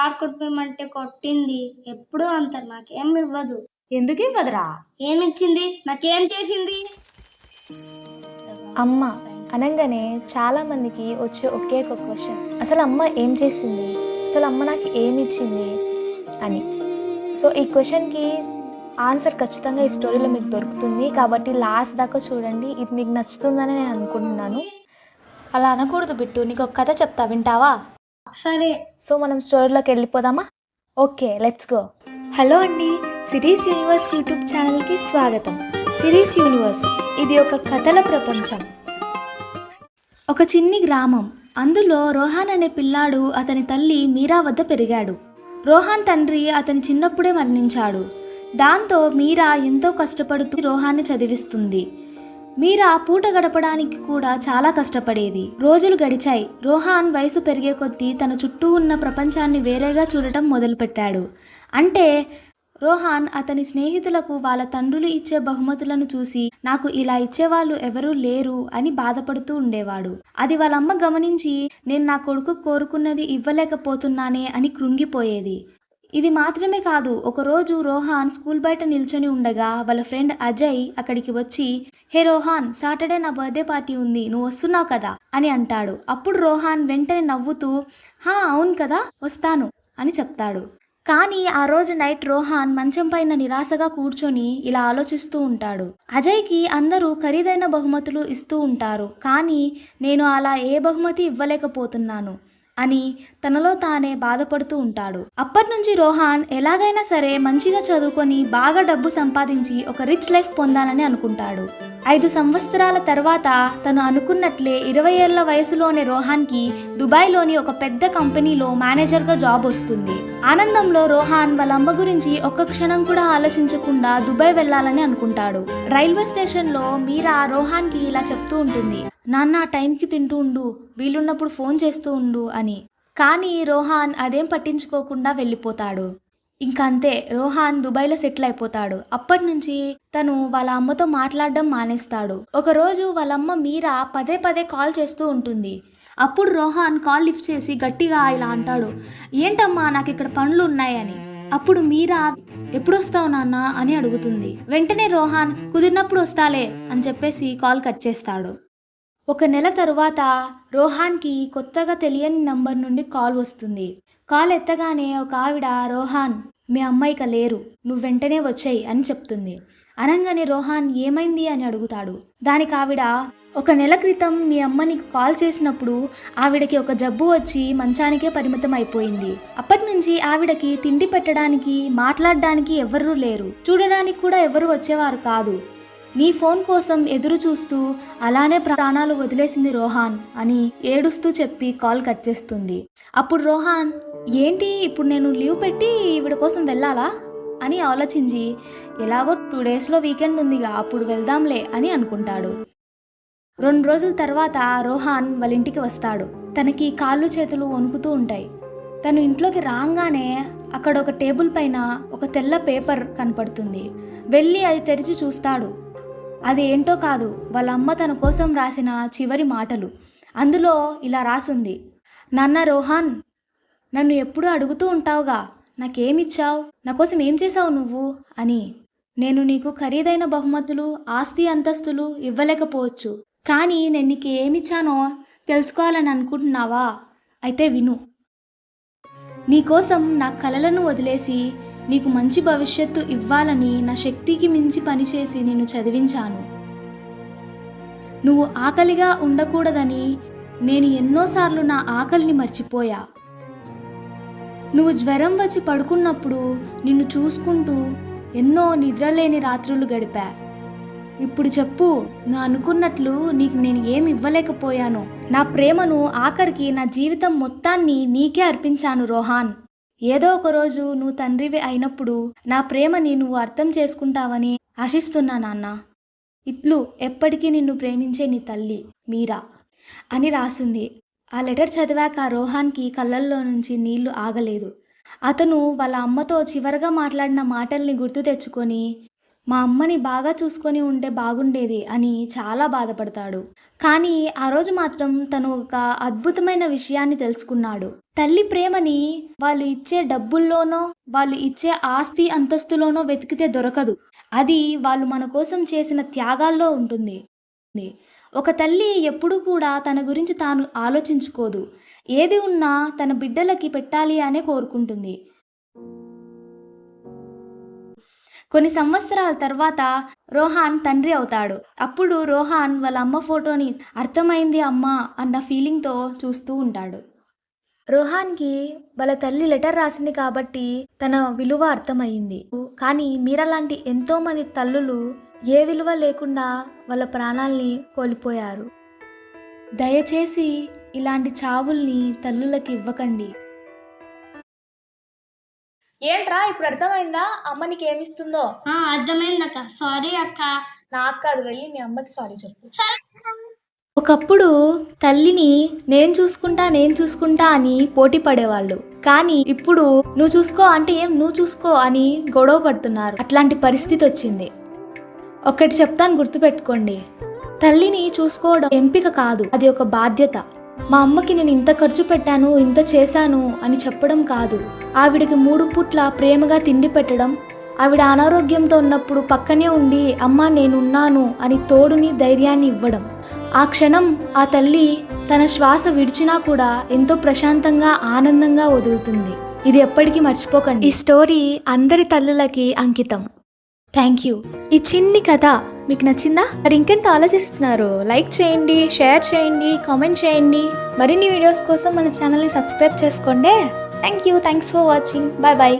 ఆడుకుంటామంటే కొట్టింది. ఎప్పుడూ అంత నాకేం ఇవ్వదు. ఎందుకు ఇవ్వదురా? ఏమిచ్చింది? నాకేం చేసింది? అమ్మ అనగానే చాలామందికి వచ్చే ఒకే ఒక క్వశ్చన్, అసలు అమ్మ ఏం చేసింది, అసలు అమ్మ నాకు ఏమి ఇచ్చింది అని. సో ఈ క్వశ్చన్కి ఆన్సర్ ఖచ్చితంగా ఈ స్టోరీలో మీకు దొరుకుతుంది. కాబట్టి లాస్ట్ దాకా చూడండి, ఇది మీకు నచ్చుతుందని నేను అనుకుంటున్నాను. అలా అనకూడదు బిట్టు, నీకు ఒక కథ చెప్తా, వింటావా? సరే. సో మనం స్టోరీలోకి వెళ్ళిపోదామా? Okay, let's go. హలో అండి, సిరీస్ యూనివర్స్ యూట్యూబ్ ఛానల్కి స్వాగతం. సిరీస్ యూనివర్స్ ఇది ఒక కథల ప్రపంచం. ఒక చిన్ని గ్రామం, అందులో రోహాన్ అనే పిల్లాడు అతని తల్లి మీరా వద్ద పెరిగాడు. రోహాన్ తండ్రి అతని చిన్నప్పుడే మరణించాడు. దాంతో మీరా ఎంతో కష్టపడుతూ రోహాన్ని చదివిస్తుంది. మీరా పూట గడపడానికి కూడా చాలా కష్టపడేది. రోజులు గడిచాయి. రోహాన్ వయసు పెరిగే కొద్దీ తన చుట్టూ ఉన్న ప్రపంచాన్ని వేరేగా చూడటం మొదలుపెట్టాడు. అంటే రోహాన్ అతని స్నేహితులకు వాళ్ళ తండ్రులు ఇచ్చే బహుమతులను చూసి నాకు ఇలా ఇచ్చేవాళ్ళు ఎవరూ లేరు అని బాధపడుతూ ఉండేవాడు. అది వాళ్ళమ్మ గమనించి నేను నా కొడుకు కోరుకున్నది ఇవ్వలేకపోతున్నానే అని కృంగిపోయేది. ఇది మాత్రమే కాదు, ఒకరోజు రోహాన్ స్కూల్ బయట నిల్చొని ఉండగా వాళ్ళ ఫ్రెండ్ అజయ్ అక్కడికి వచ్చి, హే రోహాన్, సాటర్డే నా బర్త్డే పార్టీ ఉంది, నువ్వు వస్తున్నావు కదా అని అంటాడు. అప్పుడు రోహాన్ వెంటనే నవ్వుతూ, హా అవును కదా, వస్తాను అని చెప్తాడు. కానీ ఆ రోజు నైట్ రోహాన్ మంచం పైన నిరాశగా కూర్చొని ఇలా ఆలోచిస్తూ ఉంటాడు. అజయ్కి అందరూ ఖరీదైన బహుమతులు ఇస్తూ ఉంటారు, కానీ నేను అలా ఏ బహుమతి ఇవ్వలేకపోతున్నాను అని తనలో తానే బాధపడుతూ ఉంటాడు. అప్పటి నుంచి రోహాన్ ఎలాగైనా సరే మంచిగా చదువుకొని బాగా డబ్బు సంపాదించి ఒక రిచ్ లైఫ్ పొందాలని అనుకుంటాడు. 5 సంవత్సరాల తర్వాత తను అనుకున్నట్లే 20 ఏళ్ల వయసులోనే రోహాన్కి దుబాయ్లోని ఒక పెద్ద కంపెనీలో మేనేజర్గా జాబ్ వస్తుంది. ఆనందంలో రోహాన్ వాళ్ళ అమ్మ గురించి ఒక్క క్షణం కూడా ఆలోచించకుండా దుబాయ్ వెళ్ళాలని అనుకుంటాడు. రైల్వే స్టేషన్లో మీరా రోహాన్కి ఇలా చెప్తూ ఉంటుంది, నాన్న టైంకి తింటూ ఉండు, వీలున్నప్పుడు ఫోన్ చేస్తూ ఉండు అని. కానీ రోహాన్ అదేం పట్టించుకోకుండా వెళ్ళిపోతాడు. ఇంకంతే, రోహాన్ దుబాయ్లో సెటిల్ అయిపోతాడు. అప్పటి నుంచి తను వాళ్ళ అమ్మతో మాట్లాడడం మానేస్తాడు. ఒకరోజు వాళ్ళమ్మ మీరా పదే పదే కాల్ చేస్తూ ఉంటుంది. అప్పుడు రోహాన్ కాల్ లిఫ్ట్ చేసి గట్టిగా ఇలా అంటాడు, ఏంటమ్మా నాకు ఇక్కడ పనులు ఉన్నాయని. అప్పుడు మీరా ఎప్పుడు వస్తావు నాన్న అని అడుగుతుంది. వెంటనే రోహాన్ కుదిరినప్పుడు వస్తాలే అని చెప్పేసి కాల్ కట్ చేస్తాడు. 1 నెల తరువాత రోహాన్కి కొత్తగా తెలియని నంబర్ నుండి కాల్ వస్తుంది. కాల్ ఎత్తగానే ఒక ఆవిడ, రోహాన్ మీ అమ్మ ఇక లేరు, నువ్వు వెంటనే వచ్చేయి అని చెప్తుంది. అనగానే రోహాన్ ఏమైంది అని అడుగుతాడు. దానికి ఆవిడ, 1 నెల క్రితం మీ అమ్మ నీకు కాల్ చేసినప్పుడు ఆవిడకి ఒక జబ్బు వచ్చి మంచానికే పరిమితం అయిపోయింది. అప్పటి నుంచి ఆవిడకి తిండి పెట్టడానికి, మాట్లాడడానికి ఎవరూ లేరు, చూడడానికి కూడా ఎవరు వచ్చేవారు కాదు. నీ ఫోన్ కోసం ఎదురు చూస్తూ అలానే ప్రాణాలు వదిలేసింది రోహాన్ అని ఏడుస్తూ చెప్పి కాల్ కట్ చేస్తుంది. అప్పుడు రోహాన్, ఏంటి ఇప్పుడు నేను లీవ్ పెట్టి ఈవిడ కోసం వెళ్ళాలా అని ఆలోచించి, ఎలాగో 2 డేస్లో వీకెండ్ ఉందిగా అప్పుడు వెళ్దాంలే అని అనుకుంటాడు. 2 రోజుల తర్వాత రోహాన్ వాళ్ళ ఇంటికి వస్తాడు. తనకి కాళ్ళు చేతులు వణుకుతూ ఉంటాయి. తను ఇంట్లోకి రాగానే అక్కడ ఒక టేబుల్ పైన ఒక తెల్ల పేపర్ కనపడుతుంది. వెళ్ళి అది తెరిచి చూస్తాడు. అది ఏంటో కాదు, వాళ్ళ అమ్మ తన కోసం రాసిన చివరి మాటలు. అందులో ఇలా రాసుంది, నాన్న రోహాన్, నన్ను ఎప్పుడూ అడుగుతూ ఉంటావుగా నాకేమిచ్చావు, నా కోసం ఏం చేసావు నువ్వు అని. నేను నీకు ఖరీదైన బహుమతులు, ఆస్తి అంతస్తులు ఇవ్వలేకపోవచ్చు, కానీ నేను నీకు ఏమిచ్చానో తెలుసుకోవాలని అనుకుంటున్నావా? అయితే విను. నీకోసం నా కలలను వదిలేసి నీకు మంచి భవిష్యత్తు ఇవ్వాలని నా శక్తికి మించి పనిచేసి నిన్ను చదివించాను. నువ్వు ఆకలిగా ఉండకూడదని నేను ఎన్నోసార్లు నా ఆకలిని మర్చిపోయా. నువ్వు జ్వరం వచ్చి పడుకున్నప్పుడు నిన్ను చూసుకుంటూ ఎన్నో నిద్రలేని రాత్రులు గడిపా. ఇప్పుడు చెప్పు, నువ్వు అనుకున్నట్లు నీకు నేను ఏమి ఇవ్వలేకపోయానో. నా ప్రేమను, ఆఖరికి నా జీవితం మొత్తాన్ని నీకే అర్పించాను రోహాన్. ఏదో ఒకరోజు నువ్వు తండ్రివి అయినప్పుడు నా ప్రేమని నువ్వు అర్థం చేసుకుంటావని ఆశిస్తున్నా నాన్న. ఇట్లు ఎప్పటికీ నిన్ను ప్రేమించే నీ తల్లి మీరా అని రాసింది. ఆ లెటర్ చదివాక రోహాన్కి కళ్ళల్లో నుంచి నీళ్లు ఆగలేదు. అతను వాళ్ళ అమ్మతో చివరగా మాట్లాడిన మాటల్ని గుర్తు తెచ్చుకొని మా అమ్మని బాగా చూసుకొని ఉంటే బాగుండేది అని చాలా బాధపడతాడు. కానీ ఆ రోజు మాత్రం తను ఒక అద్భుతమైన విషయాన్ని తెలుసుకున్నాడు. తల్లి ప్రేమని వాళ్ళు ఇచ్చే డబ్బుల్లోనో, వాళ్ళు ఇచ్చే ఆస్తి అంతస్తులోనో వెతికితే దొరకదు. అది వాళ్ళు మన కోసం చేసిన త్యాగాల్లో ఉంటుంది. ఒక తల్లి ఎప్పుడూ కూడా తన గురించి తాను ఆలోచించుకోదు. ఏది ఉన్నా తన బిడ్డలకి పెట్టాలి అనే కోరుకుంటుంది. కొన్ని సంవత్సరాల తర్వాత రోహాన్ తండ్రి అవుతాడు. అప్పుడు రోహాన్ వాళ్ళ అమ్మ ఫోటోని అర్థమైంది అమ్మ అన్న ఫీలింగ్తో చూస్తూ ఉంటాడు. రోహాన్కి వాళ్ళ తల్లి లెటర్ రాసింది కాబట్టి తన విలువ అర్థమయ్యింది. కానీ మీరలాంటి ఎంతోమంది తల్లులు ఏ విలువ లేకుండా వాళ్ళ ప్రాణాల్ని కోల్పోయారు. దయచేసి ఇలాంటి చావుల్ని తల్లులకి ఇవ్వకండి. ఏంట్రా ఇప్పుడు అర్థమైందా అమ్మ నీకు ఏమిస్తుందో? అర్థమైందక్క. సారీ అక్క. నాకు కాదు, వెళ్ళి మీ అమ్మకి సారీ చెప్పు. ఒకప్పుడు తల్లిని నేను చూసుకుంటా అని పోటీ పడేవాళ్ళు. కానీ ఇప్పుడు నువ్వు చూసుకో అంటే ఏం నువ్వు చూసుకో అని గొడవ పడుతున్నారు. అట్లాంటి పరిస్థితి వచ్చింది. ఒకటి చెప్తాను, గుర్తుపెట్టుకోండి. తల్లిని చూసుకోవడం ఎంపిక కాదు, అది ఒక బాధ్యత. మా అమ్మకి నేను ఇంత ఖర్చు పెట్టాను, ఇంత చేశాను అని చెప్పడం కాదు. ఆవిడకి 3 పూట్ల ప్రేమగా తిండి పెట్టడం, ఆవిడ అనారోగ్యంతో ఉన్నప్పుడు పక్కనే ఉండి అమ్మ నేనున్నాను అని తోడుని ధైర్యాన్ని ఇవ్వడం. ఆ క్షణం ఆ తల్లి తన శ్వాస విడిచినా కూడా ఎంతో ప్రశాంతంగా ఆనందంగా వదులుతుంది. ఇది ఎప్పటికీ మర్చిపోకండి. ఈ స్టోరీ అందరి తల్లులకి అంకితం. Thank you. ఈ చిన్ని కథ మీకు నచ్చిందా? మరి ఇంకెంత ఆలోచిస్తున్నారు? లైక్ చేయండి, షేర్ చేయండి, కామెంట్ చేయండి. మరిన్ని వీడియోస్ కోసం మన ఛానల్ని సబ్స్క్రైబ్ చేసుకోండి. Thank you. Thanks for watching. Bye bye.